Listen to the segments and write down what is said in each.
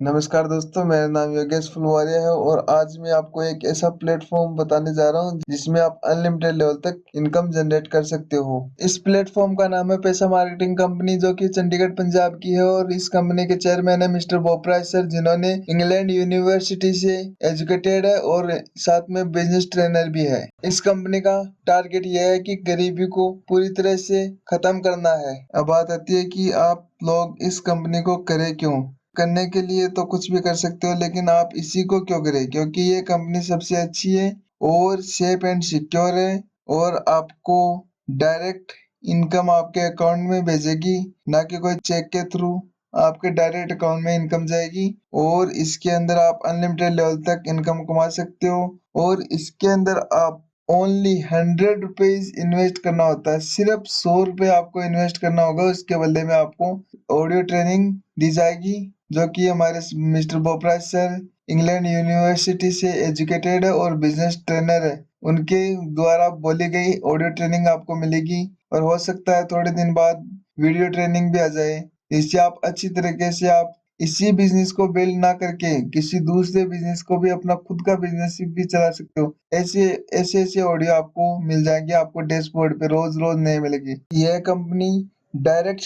नमस्कार दोस्तों, मेरा नाम योगेश फुलवारिया है और आज मैं आपको एक ऐसा प्लेटफॉर्म बताने जा रहा हूँ जिसमें आप अनलिमिटेड लेवल तक इनकम जनरेट कर सकते हो। इस प्लेटफॉर्म का नाम है पैसा मार्केटिंग कंपनी, जो कि चंडीगढ़ पंजाब की है और इस कंपनी के चेयरमैन है मिस्टर बोपराय सर, जिन्होंने इंग्लैंड यूनिवर्सिटी से एजुकेटेड है और साथ में बिजनेस ट्रेनर भी है। इस कंपनी का टारगेट यह है कि गरीबी को पूरी तरह से खत्म करना है। अब बात आती है कि आप लोग इस कंपनी को करें क्यों। करने के लिए तो कुछ भी कर सकते हो, लेकिन आप इसी को क्यों करें? क्योंकि ये कंपनी सबसे अच्छी है और सेफ एंड सिक्योर है और आपको डायरेक्ट इनकम आपके अकाउंट में भेजेगी, ना कि कोई चेक के थ्रू। आपके डायरेक्ट अकाउंट में इनकम जाएगी और इसके अंदर आप अनलिमिटेड लेवल तक इनकम कमा सकते हो। और इसके अंदर आप ओनली 100 रुपीज इन्वेस्ट करना होता है। सिर्फ 100 रुपये आपको इन्वेस्ट करना होगा। उसके बदले में आपको ऑडियो ट्रेनिंग दी जाएगी, जो कि हमारे मिस्टर बोपराज सर इंग्लैंड यूनिवर्सिटी से एजुकेटेड है और बिजनेस ट्रेनर है। उनके द्वारा बोली गई ऑडियो ट्रेनिंग आपको मिलेगी और हो सकता है थोड़े दिन बाद वीडियो ट्रेनिंग भी आ जाए। इससे आप अच्छी तरीके से आप इसी बिजनेस को बिल्ड ना करके किसी दूसरे बिजनेस को भी, अपना खुद का बिजनेस भी चला सकते हो। ऐसे ऐसे ऐसे ऑडियो आपको मिल जाएंगे, आपको डैशबोर्ड पे रोज रोज नहीं मिलेगी। यह कंपनी डायरेक्ट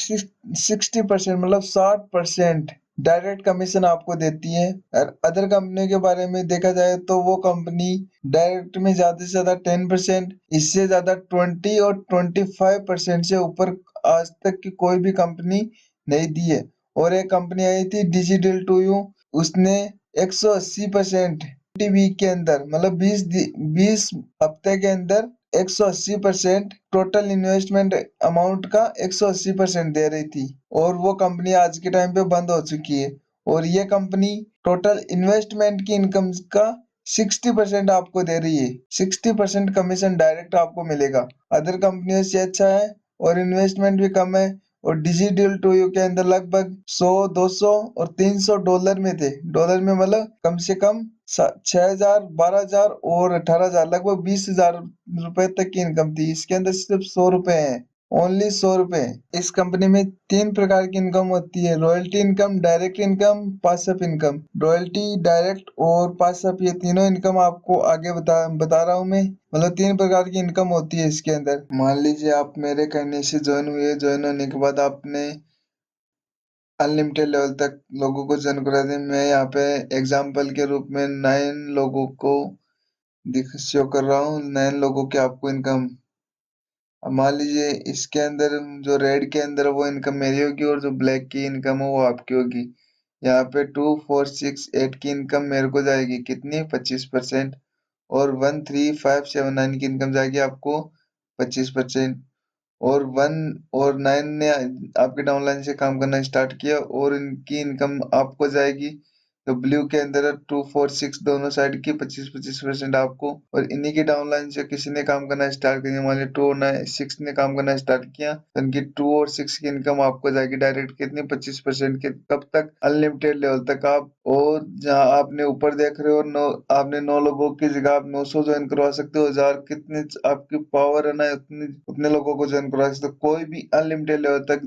60% मतलब 60% डायरेक्ट कमीशन आपको देती है। और अदर कंपनी के बारे में देखा जाए तो वो कंपनी डायरेक्ट में ज्यादा से ज्यादा 10%, इससे ज्यादा 20 और 25% से ऊपर आज तक की कोई भी कंपनी नहीं दी है। और एक कंपनी आई थी डिजिटल टू यू, उसने 180% वीक के अंदर, मतलब 20 हफ्ते के अंदर 180% टोटल इन्वेस्टमेंट अमाउंट का 180% दे रही थी। और वो कंपनी आज के टाइम पे बंद हो चुकी है। और ये कंपनी टोटल इन्वेस्टमेंट की इनकम का 60% आपको दे रही है। 60% कमीशन डायरेक्ट आपको मिलेगा। अदर कंपनियों से अच्छा है और इन्वेस्टमेंट भी कम है। और डिजिटल टू यू के अंदर लगभग 100, 200 और 300 डॉलर में थे। डॉलर में मतलब कम से कम 6,000, 12,000 और 18,000, लगभग 20,000 रुपए तक की इनकम थी। इसके अंदर सिर्फ 100 रुपए हैं, ओनली 100 रुपए। इस कंपनी में 3 प्रकार की इनकम होती है: royalty income, direct income, pass up income. Royalty, direct और पासअप, ये तीनों इनकम आपको आगे बता रहा हूँ मैं। मतलब 3 प्रकार की इनकम होती है इसके अंदर। मान लीजिए आप मेरे कहने से ज्वाइन हुए, ज्वाइन होने के बाद आपने अनलिमिटेड लेवल तक लोगों को ज्वाइन करा दें। मैं यहाँ पे एग्जाम्पल के रूप में 9 लोगों को दिख शो कर रहा हूँ, 9 लोगों की आपको इनकम। अब मान लीजिए इसके अंदर जो रेड के अंदर वो इनकम मेरी होगी और जो ब्लैक की इनकम है वो आपकी होगी। यहाँ पे 2, 4, 6, 8 की इनकम मेरे को जाएगी, कितनी? 25%। और 1, 3, 5, 7, 9 की इनकम जाएगी आपको 25%। और 1 और 9 ने आपके डाउनलाइन से काम करना स्टार्ट किया और इनकी इनकम आपको जाएगी। तो ब्लू के अंदर 2, 4, 6 दोनों साइड की 25-25% आपको। और इन्हीं के डाउनलाइन से किसी ने काम करना स्टार्ट किया, मान लीजिए 2 और 6 ने काम करना स्टार्ट किया, तो इनकी 2 और 6 की इनकम आपको जाएगी डायरेक्ट, कितनी? 25% के। कब तक? अनलिमिटेड लेवल तक आप। और जहाँ आपने ऊपर देख रहे हो, आपने 9 लोगों की जगह आप 900 ज्वाइन करवा सकते हो। 1000, कितने आपकी पावर है ना, उतने लोगों को ज्वाइन करवा सकते हो। कोई भी अनलिमिटेड लेवल तक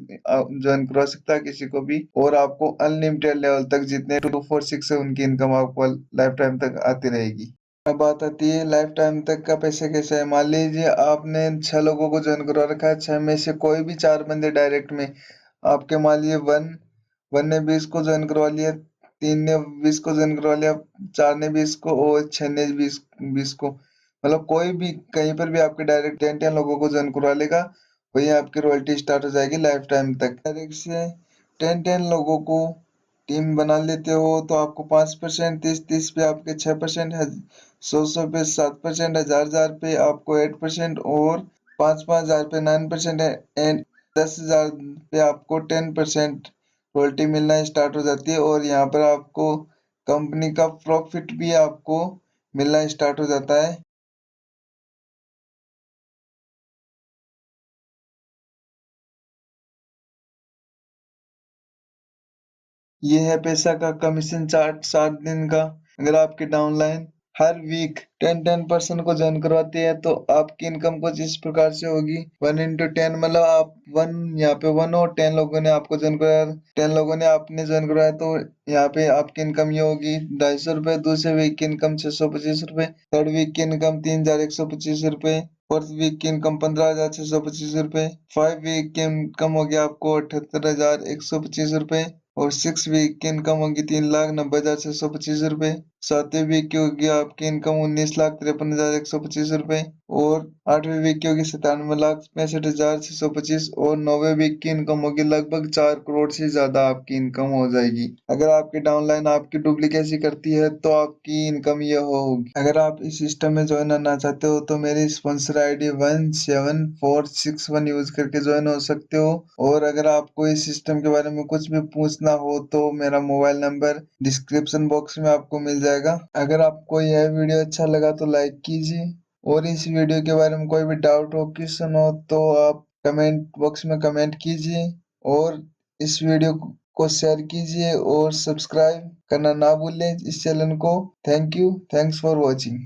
ज्वाइन करवा सकता है किसी को भी। और आपको अनलिमिटेड लेवल तक जितने 2, 4, 6 है उनकी इनकम आपको लाइफ टाइम तक आती रहेगी। अब बात आती है लाइफ टाइम तक का पैसे कैसे है। मान लीजिए आपने 6 लोगों को ज्वाइन करवा रखा है, 6 में से कोई भी 4 बंदे डायरेक्ट में आपके, मान लीजिए वन वन ने 20 को ज्वाइन करवा लिया, 3 ने 20 को ज्वाइन करवा लिया, 4 ने 20 को और 6 ने 20 को, मतलब कोई भी कहीं पर भी आपके डायरेक्ट 10 लोगों को ज्वाइन करवा लेगा, वही आपकी रॉयल्टी स्टार्ट हो जाएगी लाइफ टाइम तक। डायरेक्ट से 10 लोगों को टीम बना लेते हो तो आपको 5%, 30-30 पे आपके 6%, 100-100 पे 7%, 1000-1000 पे आपको 8%, और 5-5 हजार पे 9% है, एंड 10,000 पे आपको 10% रॉयल्टी मिलना स्टार्ट हो जाती है। और यहाँ पर आपको कंपनी का प्रॉफिट भी आपको मिलना स्टार्ट हो जाता है। ये है पैसा का कमीशन चार्ट 7 दिन का। अगर आपकी डाउनलाइन हर वीक 10% को ज्वाइन करवाते हैं तो आपकी इनकम कुछ इस प्रकार से होगी। 1 into 10 मतलब आप वन, यहाँ पे 1 और 10 लोगों ने आपको ज्वाइन कराया, 10 लोगों ने आपने ज्वाइन कराया, तो यहाँ पे आपकी इनकम ये होगी 250 रुपये। दूसरे वीक की इनकम 625 रुपये। थर्ड वीक की इनकम 3125 रुपये। फोर्थ वीक की इनकम 15,625 रुपये। 5 वीक की इनकम होगी आपको 78,125 रुपये। और 6 वीक की इनकम होगी 3,90,625 रुपये। 7वें वीक की होगी आपकी इनकम 19,53,125 रुपये। और 8वें वीक की होगी 97,65,625। और 9वें वीक की इनकम होगी लगभग 4 करोड़ से ज्यादा आपकी इनकम हो जाएगी। अगर आपकी डाउनलाइन आपकी डुप्लीकेसी करती है तो आपकी इनकम ये होगी। अगर आप इस सिस्टम में ज्वाइन होना चाहते हो तो मेरी स्पॉन्सर आईडी 17461 यूज करके ज्वाइन हो सकते हो। और अगर आपको इस सिस्टम के बारे में कुछ भी पूछना हो तो मेरा मोबाइल नंबर डिस्क्रिप्शन बॉक्स में आपको मिल जाएगा। अगर आपको यह वीडियो अच्छा लगा तो लाइक कीजिए। और इस वीडियो के बारे में कोई भी डाउट हो, क्वेश्चन हो तो आप कमेंट बॉक्स में कमेंट कीजिए। और इस वीडियो को शेयर कीजिए और सब्सक्राइब करना ना भूलें इस चैनल को। Thank you, thanks for watching.